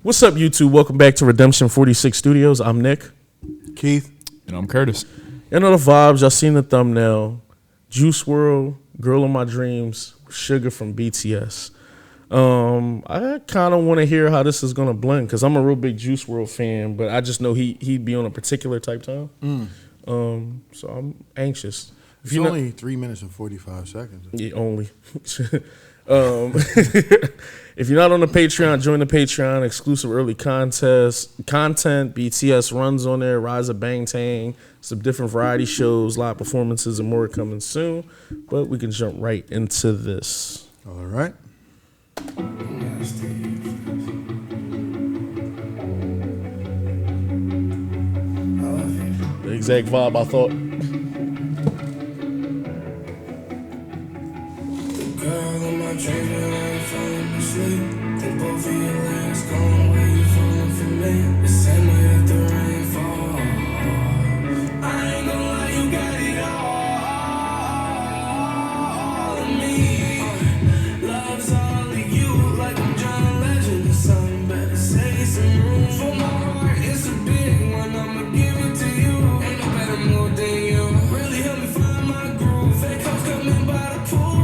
What's up, YouTube? Welcome back to Redemption 46 Studios. I'm Nick. Keith. And I'm Curtis. You know the vibes. Y'all seen the thumbnail. Juice WRLD, Girl of My Dreams, SUGA from BTS. I kind of want to hear how this is going to blend because I'm a real big Juice WRLD fan, but I just know he'd be on a particular type time. So I'm anxious. It's only 3 minutes and 45 seconds. Yeah, only. If you're not on the Patreon, join the Patreon. Exclusive early content. BTS runs on there. Rise of Bangtan. Some different variety shows, live performances, and more coming soon. But we can jump right into this. All right. The exact vibe I thought. Girl in my dreams, but I ain't falling asleep. Think both of your legs gone where you falling for me. The same way that the rain falls. I ain't gonna lie, you got it all of me. Love's all of you, like I'm John Legend or something. Better say some room for my heart. It's a big one, I'ma give it to you. Ain't no better mood than you. Really help me find my groove. Fake hoes coming by the pool.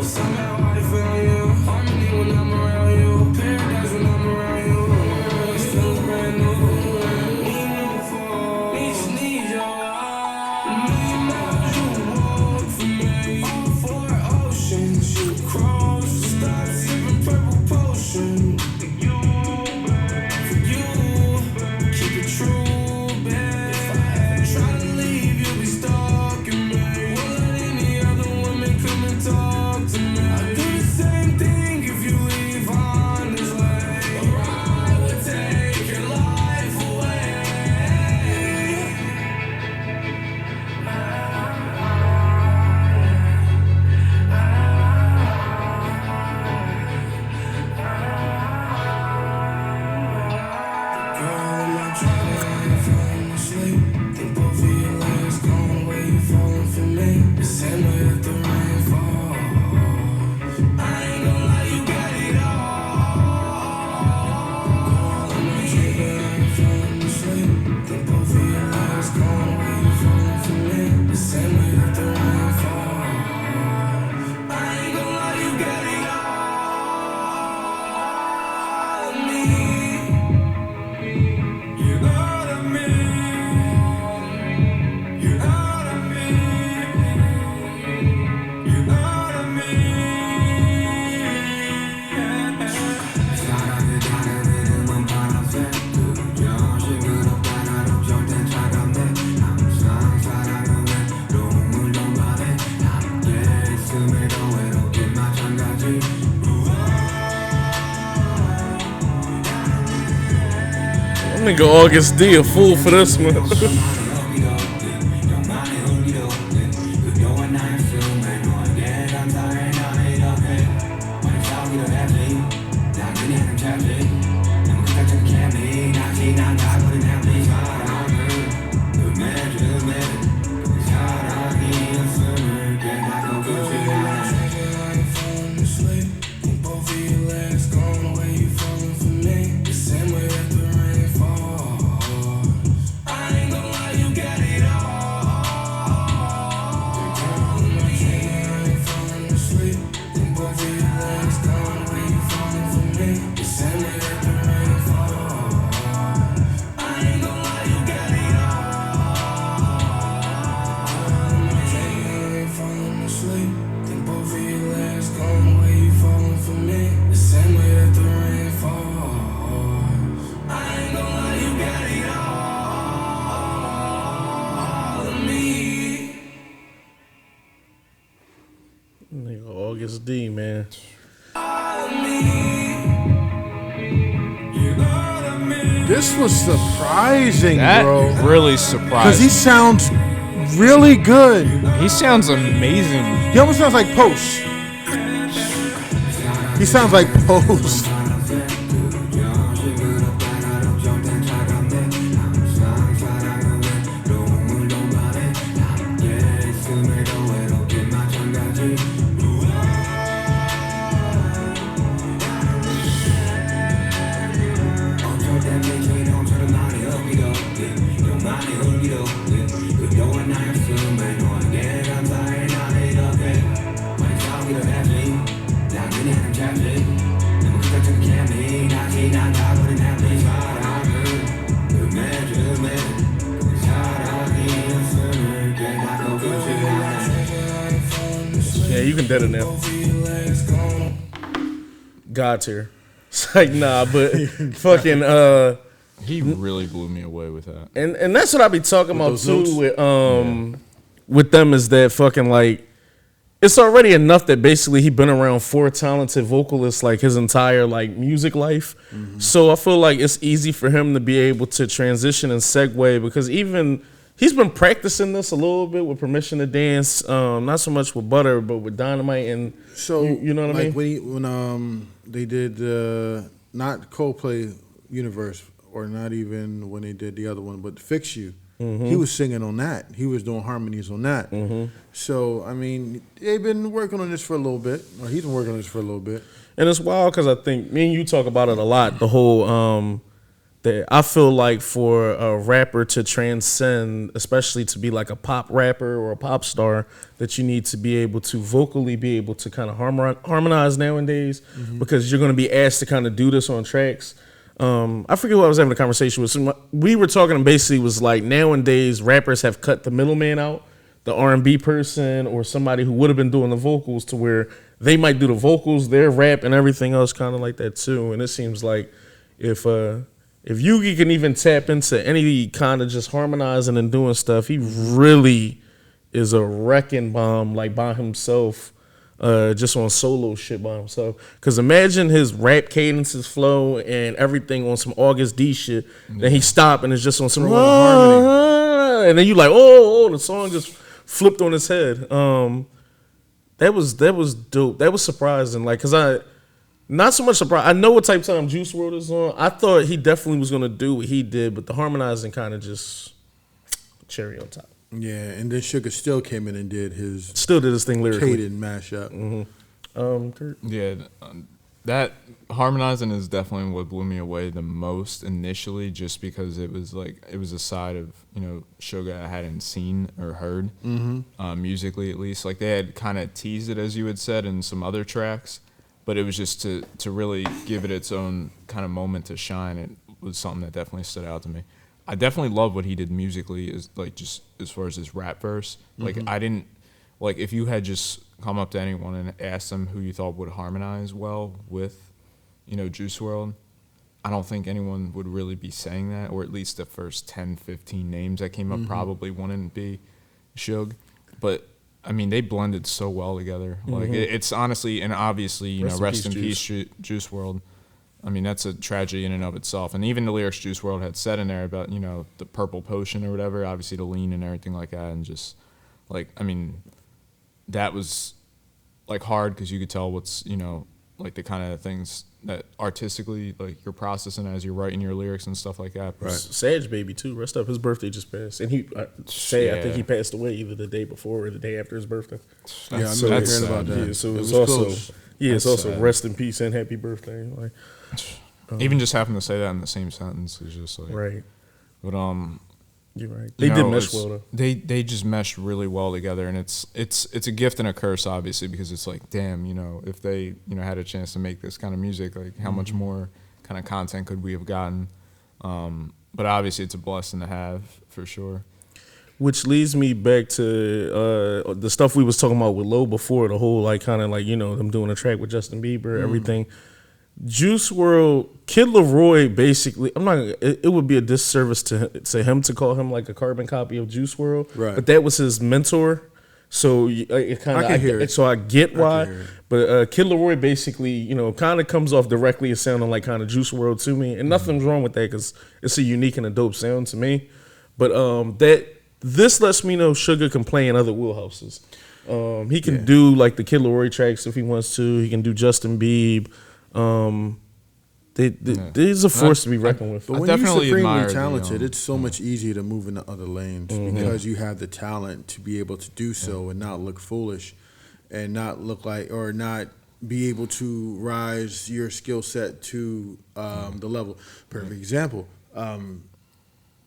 Somehow I feel you. Harmony when I'm around you. Paradise when I'm around you. This feels brand new. Need no fall. Need your eye. You walk for me. All 4 oceans you cross. Stop sipping purple potion. For you, keep it true, babe. If I ever try to leave, you'll be stalking me. Won't let any other woman come and talk. I do the same thing if you leave honestly, or I would take your life away. Girl, I'm not trying to falling asleep. Think both of your legs gone where you falling for me. The same way that the rain falls. I ain't gonna lie, you got it all. Girl, I'm not dreaming, I ain't falling asleep. Think both of your legs gone where you falling for me. The same way that the rain falls. I ain't gonna lie, you got it all of me. You're out of me. You're out of me. You're out of me. That nigga August D a fool for this one. Nigga August D, man. This was surprising, That bro. really Because surprised he me. sounds really good. He sounds amazing. He almost sounds like Post. He sounds like Post. even better now. God tier. It's like, nah, but fucking He really blew me away with that. and that's what I be talking about those too notes? with them is that fucking like it's already enough that basically he been around 4 talented vocalists like his entire like music life. So I feel like it's easy for him to be able to transition and segue because even he's been practicing this a little bit with Permission to Dance, not so much with Butter, but with Dynamite and So you know what I mean? When they did not Coldplay Universe or not even when they did the other one, but Fix You. He was singing on that. He was doing harmonies on that. So, I mean, they've been working on this for a little bit, or he's been working on this for a little bit. And it's wild because I think me and you talk about it a lot. The whole that I feel like for a rapper to transcend, especially to be like a pop rapper or a pop star, that you need to be able to vocally be able to kind of harmonize nowadays because you're going to be asked to kind of do this on tracks. I forget who I was having a conversation with. We were talking basically was like nowadays rappers have cut the middleman out, the R&B person or somebody who would have been doing the vocals to where they might do the vocals, their rap and everything else kind of like that too. And it seems like if Yugi can even tap into any kind of just harmonizing and doing stuff, he really is a wrecking bomb like by himself. Just on solo shit by himself. Because imagine his rap cadences flow and everything on some August D shit. Then he stopped and it's just on some harmony. And then you like, oh, the song just flipped on his head. That was dope. That was surprising. Like, cause I not so much surprised. I know what type of time Juice WRLD is on. I thought he definitely was gonna do what he did, but the harmonizing kind of just cherry on top. Yeah, and then Sugar still came in and did his thing lyrically. Caden mashup. Kurt? Yeah, that harmonizing is definitely what blew me away the most initially, just because it was a side of Suga I hadn't seen or heard musically at least. Like they had kind of teased it, as you had said, in some other tracks, but it was just to really give it its own kind of moment to shine. It was something that definitely stood out to me. I definitely love what he did musically, is like just as far as his rap verse. Like I didn't like if you had just come up to anyone and asked them who you thought would harmonize well with, Juice WRLD, I don't think anyone would really be saying that, or at least the first 10, 15 names that came up probably wouldn't be Suge. But I mean, they blended so well together. Like it's honestly and obviously, rest in peace, Juice WRLD. I mean, that's a tragedy in and of itself. And even the lyrics Juice WRLD had said in there about, the purple potion or whatever, obviously the lean and everything like that. And just, like, I mean, that was, like, hard because you could tell what's, like the kind of things that artistically, like, you're processing as you're writing your lyrics and stuff like that. Right. Sage baby, too. Rest up. His birthday just passed. And I think he passed away either the day before or the day after his birthday. Yeah, I know hearing about that. Yeah, so it it's was also... close. Yeah, it's also rest in peace and happy birthday. Like, even just having to say that in the same sentence is just like right. But you're right. They did mesh well though. They just meshed really well together, and it's a gift and a curse, obviously, because it's like, damn, if they had a chance to make this kind of music, like how much more kind of content could we have gotten? But obviously, it's a blessing to have for sure. Which leads me back to the stuff we was talking about with Low before, the whole like kind of like them doing a track with Justin Bieber, everything. Juice WRLD, Kid Laroi, basically, it would be a disservice to him to call him like a carbon copy of Juice WRLD, right? But that was his mentor, so it kind of so I get why. But Kid Laroi basically, kind of comes off directly as sounding like kind of Juice WRLD to me, and nothing's wrong with that because it's a unique and a dope sound to me. But this lets me know Suga can play in other wheelhouses. He can do like the Kid Laroi tracks if he wants to. He can do Justin Bieber. There's a force to be reckoned with. But when you're supremely talented, it's so much easier to move into other lanes because you have the talent to be able to do so and not look foolish and not look like or not be able to rise your skill set to the level. Perfect example.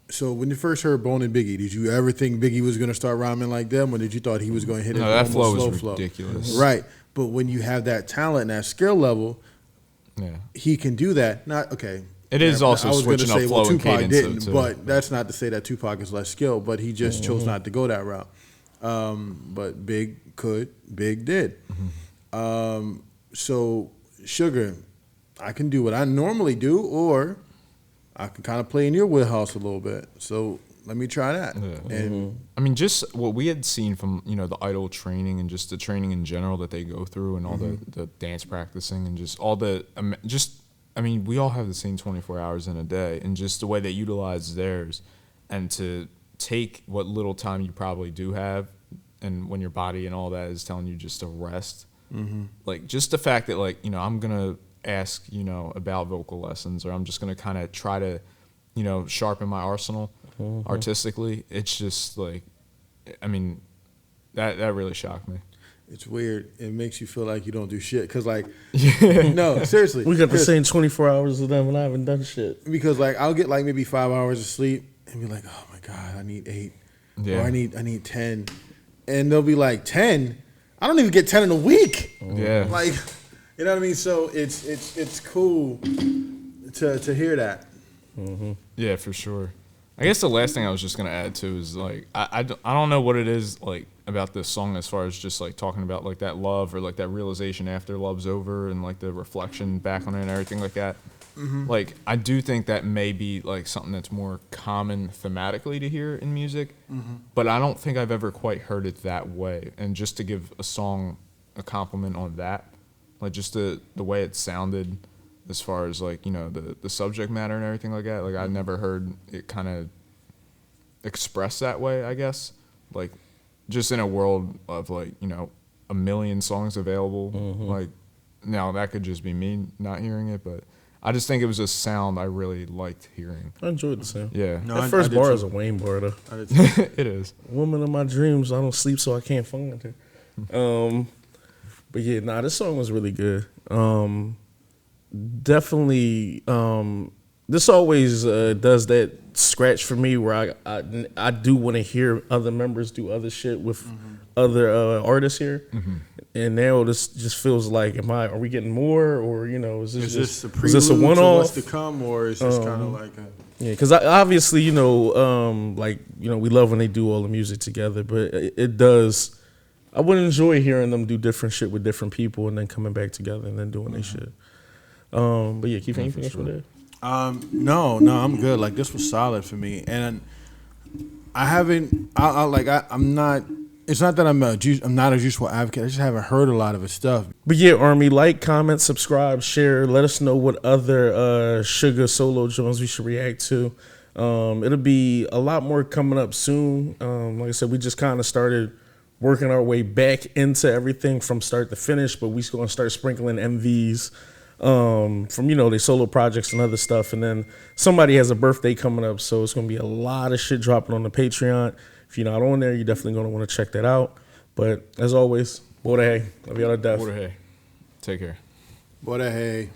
So when you first heard Bone and Biggie, did you ever think Biggie was going to start rhyming like them, or did you thought he was going to hit it? No, that flow slow was ridiculous. Right. But when you have that talent and that skill level, he can do that. Not okay. It is also switching up flow and cadence, but that's not to say that Tupac is less skilled. But he just chose not to go that route. But Big could, Big did. So Sugar, I can do what I normally do, or I can kind of play in your wheelhouse a little bit. So let me try that. Yeah. And I mean, just what we had seen from, the Idol training and just the training in general that they go through and all the dance practicing and just all the, we all have the same 24 hours in a day, and just the way they utilize theirs, and to take what little time you probably do have, and when your body and all that is telling you just to rest, like just the fact that I'm gonna ask about vocal lessons, or I'm just gonna kind of try to sharpen my arsenal artistically. It's just that really shocked me. it's weird. It makes you feel like you don't do shit. Because, no, seriously. We got the same 24 hours of them and I haven't done shit. Because, I'll get, maybe 5 hours of sleep and be like, oh, my God, I need 8. Yeah. Or I need 10. And they'll be like, 10? I don't even get 10 in a week. Yeah. You know what I mean? So it's cool to hear that. Mm-hmm. Yeah, for sure. I guess the last thing I was just gonna add too is I don't know what it is about this song as far as just talking about that love or that realization after love's over and the reflection back on it and everything like that. Mm-hmm. I do think that may be something that's more common thematically to hear in music, but I don't think I've ever quite heard it that way. And just to give a song a compliment on that, just the way it sounded, as far as the subject matter and everything like that, I never heard it kind of expressed that way, I guess. Just in a world of a million songs available, now that could just be me not hearing it, but I just think it was a sound I really liked hearing. I enjoyed the sound. Yeah. No, that I first did bar too. is a Wayne bar though. It is. Woman of my dreams, I don't sleep so I can't find her. But yeah, this song was really good. Definitely, this always does that scratch for me where I do want to hear other members do other shit with other artists here, and now this just feels like, are we getting more, or is this Is just this a one-off? What's to come, or is this kind of like a? Yeah, because obviously we love when they do all the music together, but it does. I would enjoy hearing them do different shit with different people and then coming back together and then doing their shit. But yeah, keep anything else with that? No, I'm good. This was solid for me, and I haven't. I'm not. It's not that I'm not a Juice WRLD advocate. I just haven't heard a lot of his stuff. But yeah, Army, comment, subscribe, share. Let us know what other Sugar solo joints we should react to. It'll be a lot more coming up soon. Like I said, we just kind of started working our way back into everything from start to finish, but we're going to start sprinkling MVs from their solo projects and other stuff. And then somebody has a birthday coming up, so it's going to be a lot of shit dropping on the Patreon. If you're not on there, you're definitely going to want to check that out. But as always, boy to hey. Love y'all to death. Boy to hey. Take care. Boy, hey.